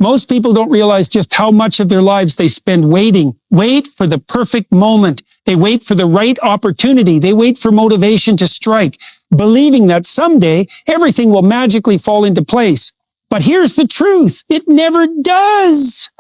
Most people don't realize just how much of their lives they spend waiting. Wait for the perfect moment. They wait for the right opportunity. They wait for motivation to strike, believing that someday everything will magically fall into place. But here's the truth. It never does.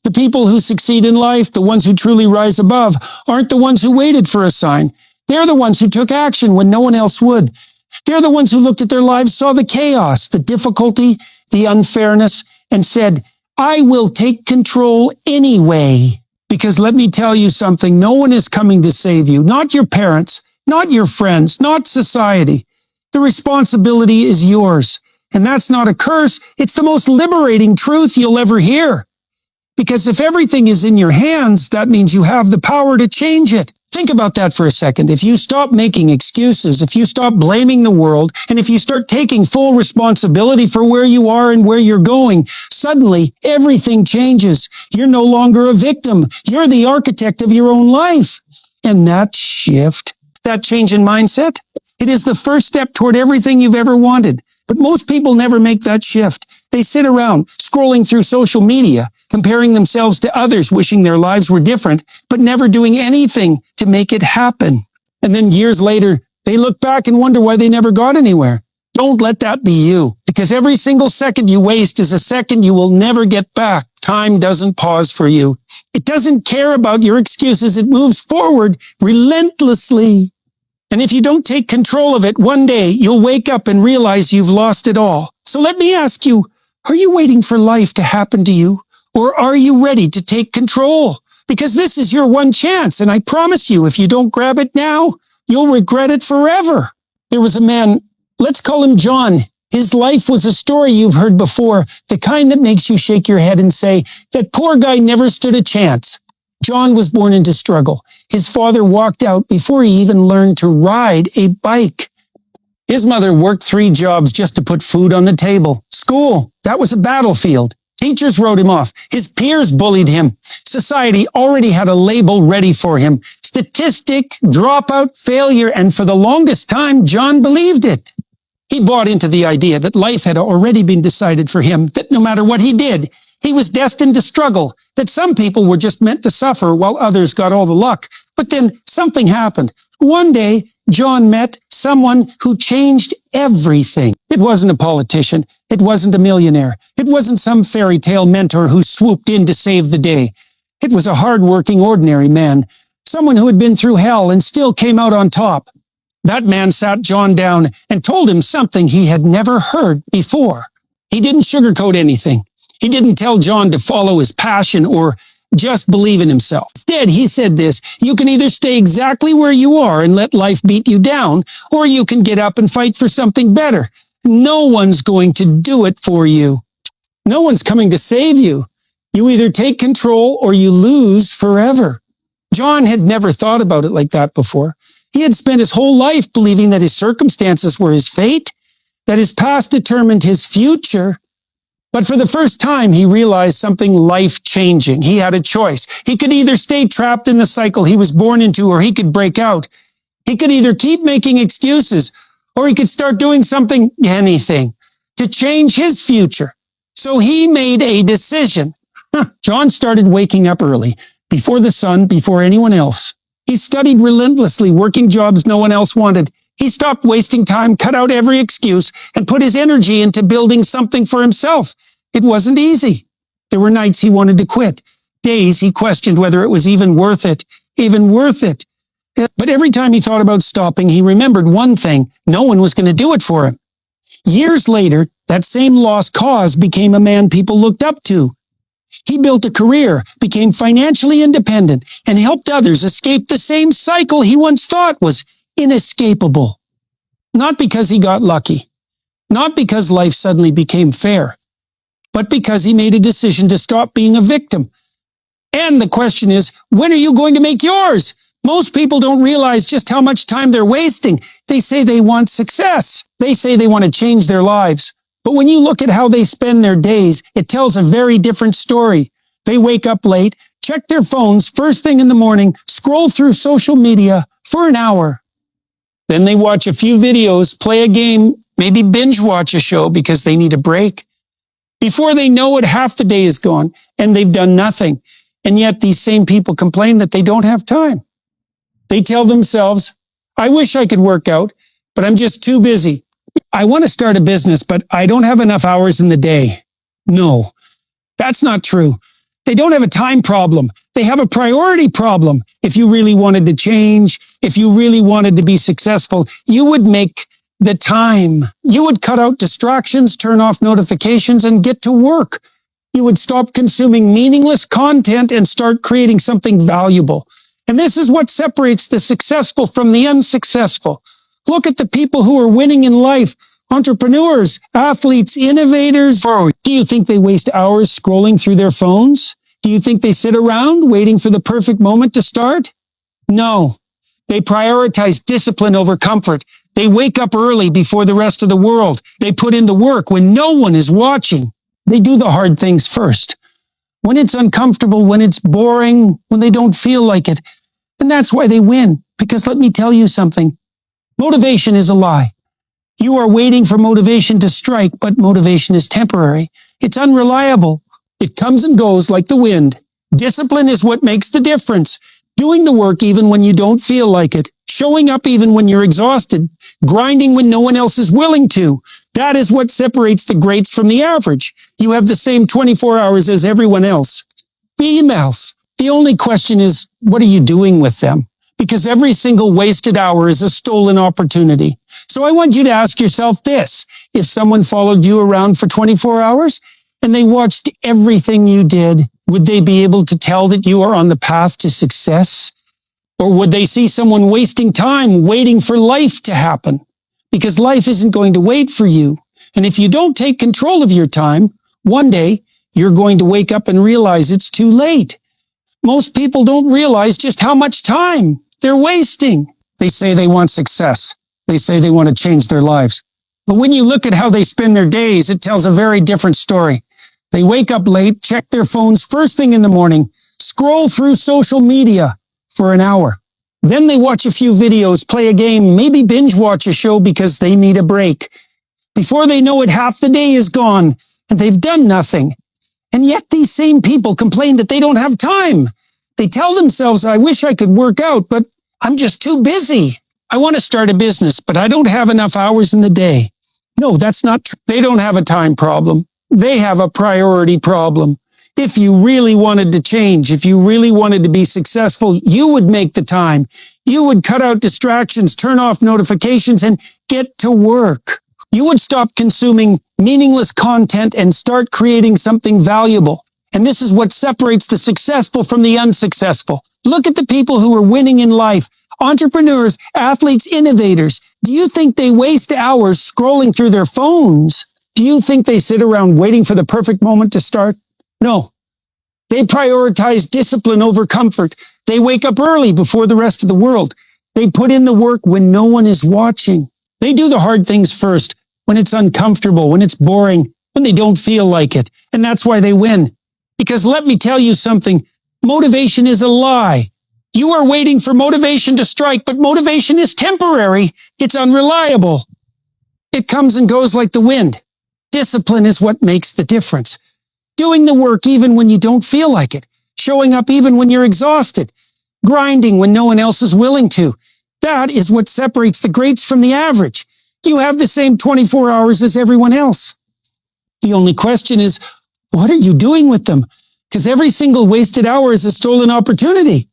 The people who succeed in life, the ones who truly rise above, aren't the ones who waited for a sign. They're the ones who took action when no one else would. They're the ones who looked at their lives, saw the chaos, the difficulty, the unfairness, and said, I will take control anyway. Because let me tell you something, no one is coming to save you. Not your parents, not your friends, not society. The responsibility is yours. And that's not a curse. It's the most liberating truth you'll ever hear. Because if everything is in your hands, that means you have the power to change it. Think about that for a second. If you stop making excuses, if you stop blaming the world, and if you start taking full responsibility for where you are and where you're going, suddenly everything changes. You're no longer a victim. You're the architect of your own life. And that shift, that change in mindset, it is the first step toward everything you've ever wanted. But most people never make that shift. They sit around scrolling through social media, comparing themselves to others, wishing their lives were different, but never doing anything to make it happen. And then years later, they look back and wonder why they never got anywhere. Don't let that be you, because every single second you waste is a second you will never get back. Time doesn't pause for you. It doesn't care about your excuses. It moves forward relentlessly. And if you don't take control of it, one day you'll wake up and realize you've lost it all. So let me ask you, are you waiting for life to happen to you? Or are you ready to take control? Because this is your one chance. And I promise you, if you don't grab it now, you'll regret it forever. There was a man, let's call him John. His life was a story you've heard before, the kind that makes you shake your head and say, that poor guy never stood a chance. John was born into struggle. His father walked out before he even learned to ride a bike. His mother worked 3 jobs just to put food on the table. School, that was a battlefield. Teachers wrote him off. His peers bullied him. Society already had a label ready for him. Statistic, dropout, failure, and for the longest time, John believed it. He bought into the idea that life had already been decided for him, that no matter what he did, he was destined to struggle, that some people were just meant to suffer while others got all the luck. But then something happened. One day, John met someone who changed everything. It wasn't a politician. It wasn't a millionaire. It wasn't some fairy tale mentor who swooped in to save the day. It was a hardworking, ordinary man, someone who had been through hell and still came out on top. That man sat John down and told him something he had never heard before. He didn't sugarcoat anything. He didn't tell John to follow his passion or just believe in himself. Instead, he said this, you can either stay exactly where you are and let life beat you down, or you can get up and fight for something better. No one's going to do it for you. No one's coming to save you. You either take control or you lose forever. John had never thought about it like that before. He had spent his whole life believing that his circumstances were his fate, that his past determined his future. But for the first time, he realized something life-changing. He had a choice. He could either stay trapped in the cycle he was born into, or he could break out. He could either keep making excuses, or he could start doing something, anything, to change his future. So he made a decision. John started waking up early, before the sun, before anyone else. He studied relentlessly, working jobs no one else wanted. He stopped wasting time, cut out every excuse, and put his energy into building something for himself. It wasn't easy. There were nights he wanted to quit. Days he questioned whether it was even worth it. But every time he thought about stopping, he remembered one thing. No one was going to do it for him. Years later, that same lost cause became a man people looked up to. He built a career, became financially independent, and helped others escape the same cycle he once thought was inescapable. Not because he got lucky, not because life suddenly became fair, but because he made a decision to stop being a victim. And the question is, when are you going to make yours? Most people don't realize just how much time they're wasting. They say they want success. They say they want to change their lives. But when you look at how they spend their days, it tells a very different story. They wake up late, check their phones first thing in the morning, scroll through social media for an hour. Then they watch a few videos, play a game, maybe binge watch a show because they need a break. Before they know it, half the day is gone and they've done nothing. And yet these same people complain that they don't have time. They tell themselves, I wish I could work out, but I'm just too busy. I want to start a business, but I don't have enough hours in the day. No, that's not true. They don't have a time problem. They have a priority problem. If you really wanted to change, if you really wanted to be successful, you would make the time. You would cut out distractions, turn off notifications, and get to work. You would stop consuming meaningless content and start creating something valuable. And this is what separates the successful from the unsuccessful. Look at the people who are winning in life. Entrepreneurs, athletes, innovators. Do you think they waste hours scrolling through their phones? Do you think they sit around waiting for the perfect moment to start? No. They prioritize discipline over comfort. They wake up early before the rest of the world. They put in the work when no one is watching. They do the hard things first. When it's uncomfortable, when it's boring, when they don't feel like it. And that's why they win. Because let me tell you something. Motivation is a lie. You are waiting for motivation to strike, but motivation is temporary. It's unreliable. It comes and goes like the wind. Discipline is what makes the difference. Doing the work even when you don't feel like it. Showing up even when you're exhausted. Grinding when no one else is willing to. That is what separates the greats from the average. You have the same 24 hours as everyone else. Females. The only question is, what are you doing with them? Because every single wasted hour is a stolen opportunity. So I want you to ask yourself this. If someone followed you around for 24 hours and they watched everything you did, would they be able to tell that you are on the path to success? Or would they see someone wasting time waiting for life to happen? Because life isn't going to wait for you. And if you don't take control of your time, one day you're going to wake up and realize it's too late. Most people don't realize just how much time they're wasting. They say they want success. They say they want to change their lives. But when you look at how they spend their days, it tells a very different story. They wake up late, check their phones first thing in the morning, scroll through social media for an hour. Then they watch a few videos, play a game, maybe binge watch a show because they need a break. Before they know it, half the day is gone and they've done nothing. And yet these same people complain that they don't have time. They tell themselves, I wish I could work out, but I'm just too busy. I want to start a business, but I don't have enough hours in the day. No, that's not true. They don't have a time problem. They have a priority problem. If you really wanted to change, if you really wanted to be successful, you would make the time. You would cut out distractions, turn off notifications, and get to work. You would stop consuming meaningless content and start creating something valuable. And this is what separates the successful from the unsuccessful. Look at the people who are winning in life. Entrepreneurs, athletes, innovators. Do you think they waste hours scrolling through their phones? Do you think they sit around waiting for the perfect moment to start? No. They prioritize discipline over comfort. They wake up early before the rest of the world. They put in the work when no one is watching. They do the hard things first, when it's uncomfortable, when it's boring, when they don't feel like it. And that's why they win. Because let me tell you something, motivation is a lie. You are waiting for motivation to strike, but motivation is temporary. It's unreliable. It comes and goes like the wind. Discipline is what makes the difference. Doing the work even when you don't feel like it. Showing up even when you're exhausted. Grinding when no one else is willing to. That is what separates the greats from the average. You have the same 24 hours as everyone else. The only question is, what are you doing with them? Because every single wasted hour is a stolen opportunity.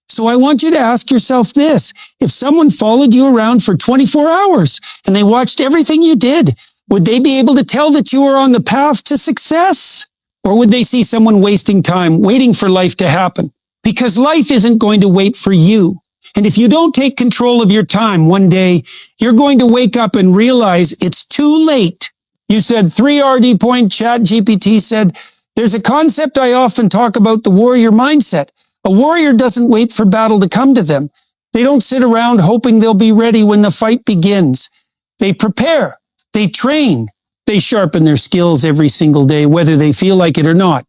So I want you to ask yourself this. If someone followed you around for 24 hours and they watched everything you did, would they be able to tell that you are on the path to success? Or would they see someone wasting time, waiting for life to happen? Because life isn't going to wait for you. And if you don't take control of your time one day, you're going to wake up and realize it's too late. You said 3RD point. ChatGPT said, there's a concept I often talk about, the warrior mindset. A warrior doesn't wait for battle to come to them. They don't sit around hoping they'll be ready when the fight begins. They prepare. They train. They sharpen their skills every single day, whether they feel like it or not.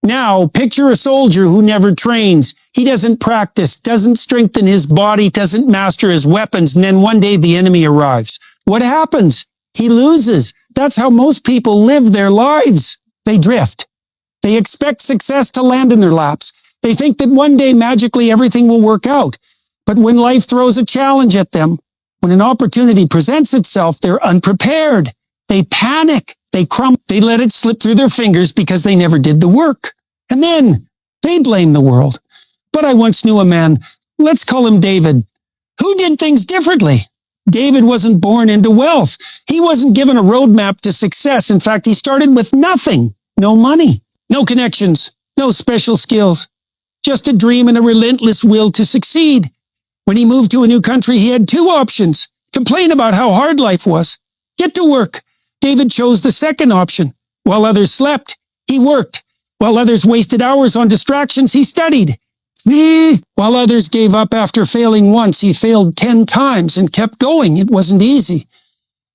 Now, picture a soldier who never trains. He doesn't practice, doesn't strengthen his body, doesn't master his weapons, and then one day the enemy arrives. What happens? He loses. That's how most people live their lives. They drift. They expect success to land in their laps. They think that one day magically everything will work out. But when life throws a challenge at them, when an opportunity presents itself, they're unprepared. They panic. They crumble. They let it slip through their fingers because they never did the work. And then they blame the world. But I once knew a man, let's call him David, who did things differently. David wasn't born into wealth. He wasn't given a roadmap to success. In fact, he started with nothing. No money, no connections, no special skills, just a dream and a relentless will to succeed. When he moved to a new country, he had two options. Complain about how hard life was. Get to work. David chose the second option. While others slept, he worked. While others wasted hours on distractions, he studied. While others gave up after failing once, he failed 10 times and kept going. It wasn't easy.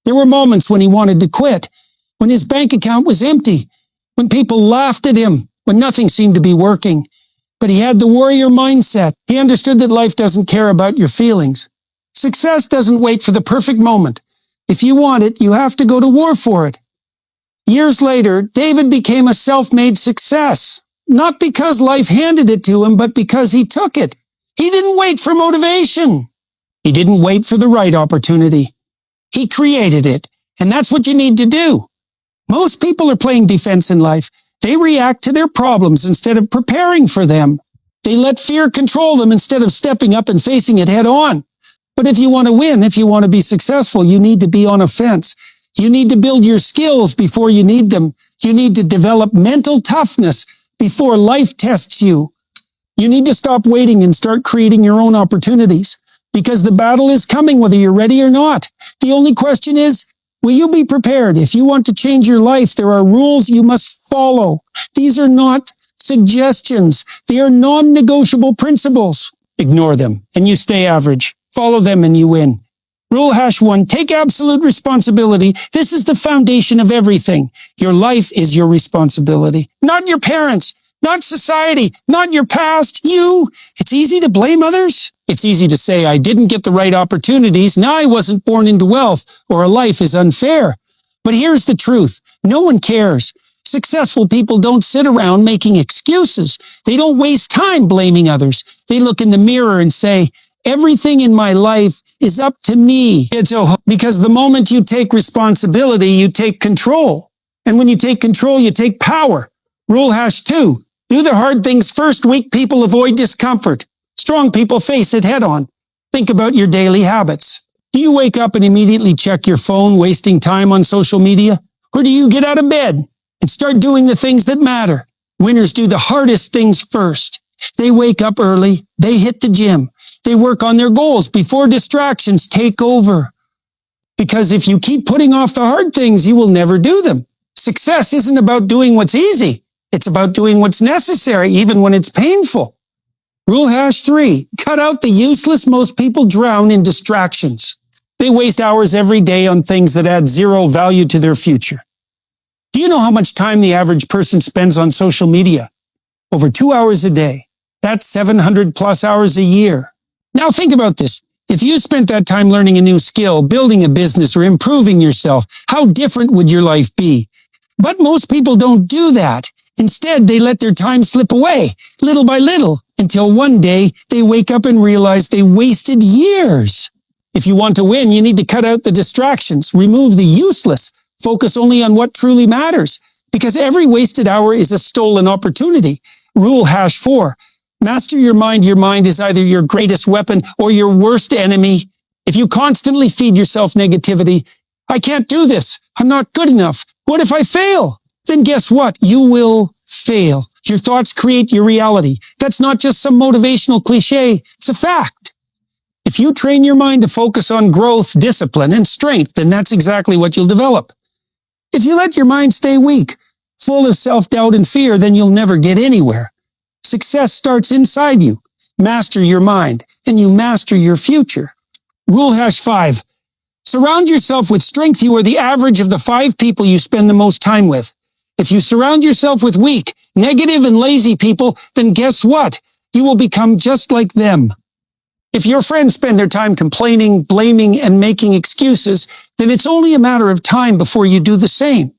There were moments when he wanted to quit, when his bank account was empty, when people laughed at him, when nothing seemed to be working. But he had the warrior mindset. He understood that life doesn't care about your feelings. Success doesn't wait for the perfect moment. If you want it, you have to go to war for it. Years later, David became a self-made success. Not because life handed it to him, but because he took it. He didn't wait for motivation. He didn't wait for the right opportunity. He created it. And that's what you need to do. Most people are playing defense in life. They react to their problems instead of preparing for them. They let fear control them instead of stepping up and facing it head on. But if you want to win, if you want to be successful, you need to be on offense. You need to build your skills before you need them. You need to develop mental toughness before life tests you. You need to stop waiting and start creating your own opportunities, because the battle is coming whether you're ready or not. The only question is, will you be prepared? If you want to change your life, there are rules you must follow. These are not suggestions. They are non-negotiable principles. Ignore them and you stay average. Follow them and you win. Rule #1, take absolute responsibility. This is the foundation of everything. Your life is your responsibility, not your parents, not society, not your past, you. It's easy to blame others. It's easy to say, I didn't get the right opportunities. Now I wasn't born into wealth, or a life is unfair. But here's the truth. No one cares. Successful people don't sit around making excuses. They don't waste time blaming others. They look in the mirror and say, everything in my life is up to me. Because the moment you take responsibility, you take control. And when you take control, you take power. Rule #2, do the hard things first. Weak people avoid discomfort. Strong people face it head on. Think about your daily habits. Do you wake up and immediately check your phone, wasting time on social media? Or do you get out of bed and start doing the things that matter? Winners do the hardest things first. They wake up early. They hit the gym. They work on their goals before distractions take over. Because if you keep putting off the hard things, you will never do them. Success isn't about doing what's easy. It's about doing what's necessary, even when it's painful. Rule #3, cut out the useless. Most people drown in distractions. They waste hours every day on things that add zero value to their future. Do you know how much time the average person spends on social media? Over 2 hours a day. That's 700 plus hours a year. Now think about this. If you spent that time learning a new skill, building a business, or improving yourself, how different would your life be? But most people don't do that. Instead, they let their time slip away, little by little, until one day they wake up and realize they wasted years. If you want to win, you need to cut out the distractions, remove the useless, focus only on what truly matters, because every wasted hour is a stolen opportunity. Rule #4. Master your mind. Your mind is either your greatest weapon or your worst enemy. If you constantly feed yourself negativity, I can't do this. I'm not good enough. What if I fail? Then guess what? You will fail. Your thoughts create your reality. That's not just some motivational cliche. It's a fact. If you train your mind to focus on growth, discipline, and strength, then that's exactly what you'll develop. If you let your mind stay weak, full of self-doubt and fear, then you'll never get anywhere. Success starts inside you. Master your mind, and you master your future. Rule #5. Surround yourself with strength. You are the average of the 5 people you spend the most time with. If you surround yourself with weak, negative, and lazy people, then guess what? You will become just like them. If your friends spend their time complaining, blaming, and making excuses, then it's only a matter of time before you do the same.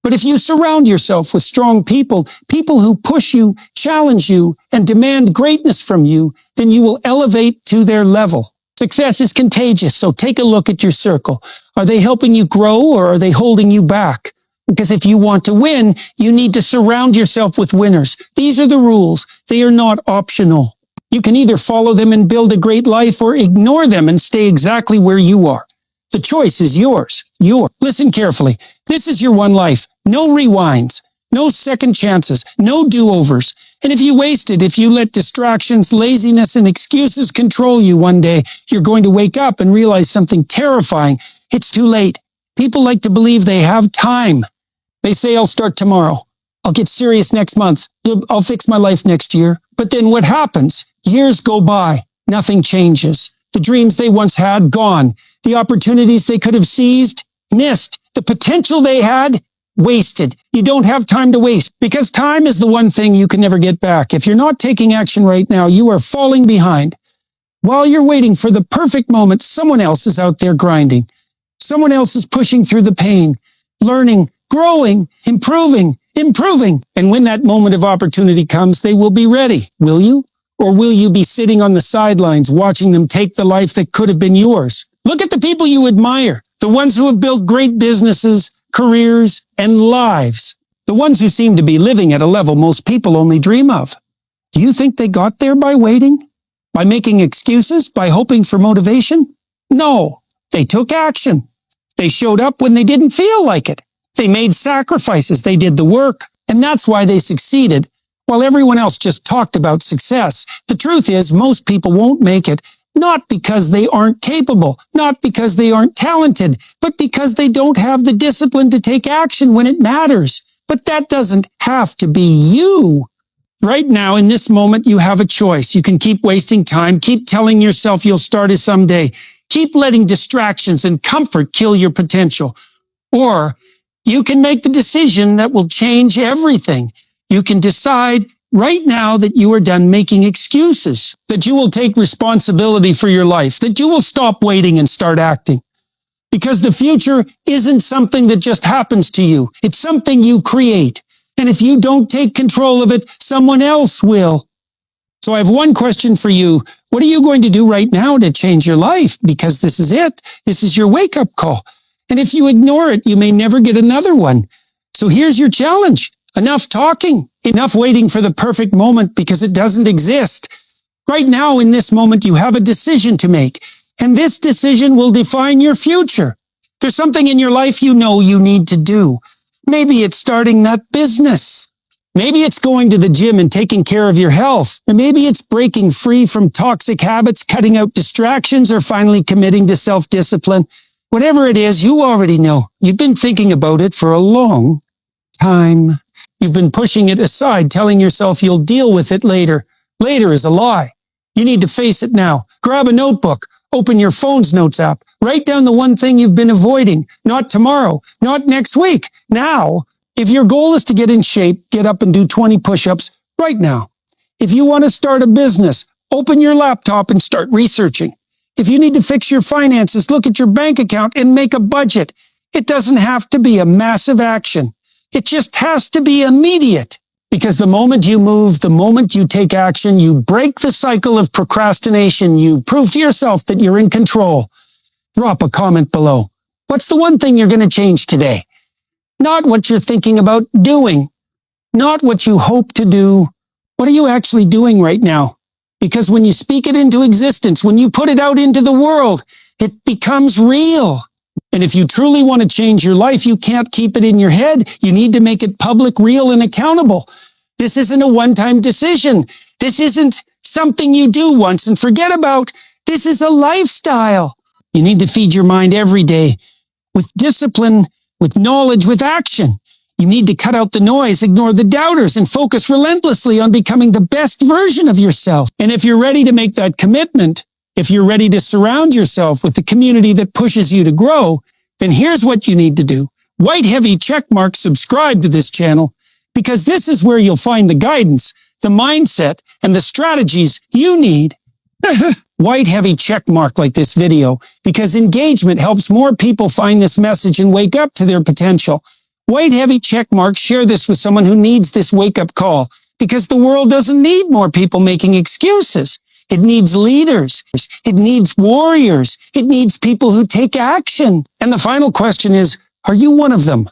But if you surround yourself with strong people, people who push you, challenge you, and demand greatness from you, then you will elevate to their level. Success is contagious, so take a look at your circle. Are they helping you grow or are they holding you back? Because if you want to win, you need to surround yourself with winners. These are the rules. They are not optional. You can either follow them and build a great life or ignore them and stay exactly where you are. The choice is yours. Listen carefully. This is your one life. No rewinds, no second chances, no do-overs. And if you waste it, if you let distractions, laziness, and excuses control you one day, you're going to wake up and realize something terrifying. It's too late. People like to believe they have time. They say, I'll start tomorrow. I'll get serious next month. I'll fix my life next year. But then what happens? Years go by. Nothing changes. The dreams they once had, gone. The opportunities they could have seized, missed. The potential they had, wasted. You don't have time to waste because time is the one thing you can never get back. If you're not taking action right now, you are falling behind. While you're waiting for the perfect moment, someone else is out there grinding. Someone else is pushing through the pain, learning, growing, improving. And when that moment of opportunity comes, they will be ready. Will you? Or will you be sitting on the sidelines watching them take the life that could have been yours? Look at the people you admire, the ones who have built great businesses, careers, and lives. The ones who seem to be living at a level most people only dream of. Do you think they got there by waiting? By making excuses? By hoping for motivation? No, they took action. They showed up when they didn't feel like it. They made sacrifices. They did the work. And that's why they succeeded. While everyone else just talked about success, the truth is most people won't make it, not because they aren't capable, not because they aren't talented, but because they don't have the discipline to take action when it matters. But that doesn't have to be you. Right now, in this moment, you have a choice. You can keep wasting time, keep telling yourself you'll start it someday, keep letting distractions and comfort kill your potential. Or you can make the decision that will change everything. You can decide right now that you are done making excuses, that you will take responsibility for your life, that you will stop waiting and start acting. Because the future isn't something that just happens to you. It's something you create. And if you don't take control of it, someone else will. So I have one question for you. What are you going to do right now to change your life? Because this is it. This is your wake-up call. And if you ignore it, you may never get another one. So here's your challenge. Enough talking, enough waiting for the perfect moment because it doesn't exist. Right now, in this moment, you have a decision to make, and this decision will define your future. There's something in your life you know you need to do. Maybe it's starting that business. Maybe it's going to the gym and taking care of your health. And maybe it's breaking free from toxic habits, cutting out distractions, or finally committing to self-discipline. Whatever it is, you already know. You've been thinking about it for a long time. You've been pushing it aside, telling yourself you'll deal with it later. Later is a lie. You need to face it now. Grab a notebook. Open your phone's notes app. Write down the one thing you've been avoiding. Not tomorrow. Not next week. Now. If your goal is to get in shape, get up and do 20 push-ups right now. If you want to start a business, open your laptop and start researching. If you need to fix your finances, look at your bank account and make a budget. It doesn't have to be a massive action. It just has to be immediate. Because the moment you move, the moment you take action, you break the cycle of procrastination. You prove to yourself that you're in control. Drop a comment below. What's the one thing you're going to change today? Not what you're thinking about doing. Not what you hope to do. What are you actually doing right now? Because when you speak it into existence, when you put it out into the world, it becomes real. And if you truly want to change your life, you can't keep it in your head. You need to make it public, real, and accountable. This isn't a one-time decision. This isn't something you do once and forget about. This is a lifestyle. You need to feed your mind every day with discipline, with knowledge, with action. You need to cut out the noise, ignore the doubters, and focus relentlessly on becoming the best version of yourself. And if you're ready to make that commitment, if you're ready to surround yourself with the community that pushes you to grow, then here's what you need to do. White heavy check mark, subscribe to this channel, because this is where you'll find the guidance, the mindset, and the strategies you need. White heavy check mark like this video, because engagement helps more people find this message and wake up to their potential. White heavy check mark. Share this with someone who needs this wake-up call, because the world doesn't need more people making excuses. It needs leaders. It needs warriors. It needs people who take action. And the final question is, are you one of them?